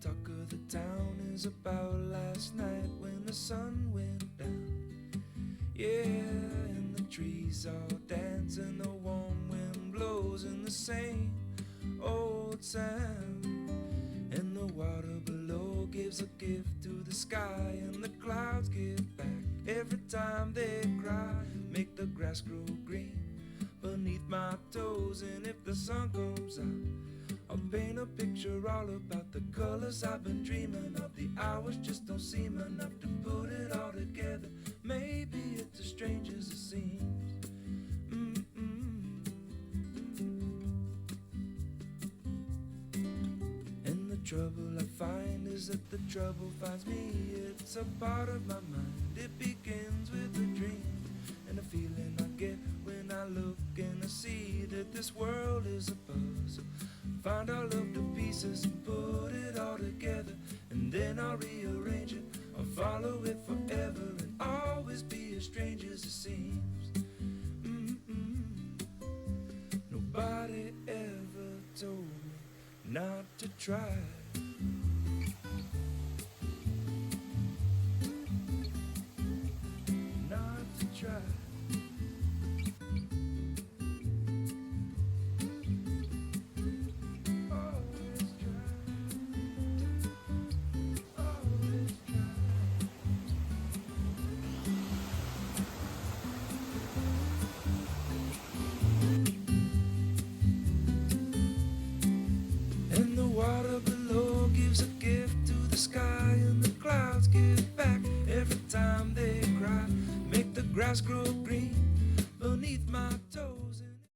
talk of the town is about last night when the sun went down. Yeah, and the trees all dance and the warm wind blows in the same old sound. And the water below gives a gift to the sky, and the clouds give back every time they cry. Make the grass grow green beneath my toes, and if the sun comes out, I'll paint a picture all about the colors I've been dreaming of. The hours just don't seem enough to put it all together. Maybe it's as strange as it seems. And the trouble I find is that the trouble finds me. It's a part of my mind. It begins with a dream, and a feeling I get when I look and I see that this world is a puzzle. Find all of the pieces and put it all together, and then I'll rearrange it. I'll follow it forever and always be as strange as it seems. Nobody ever told me not to try.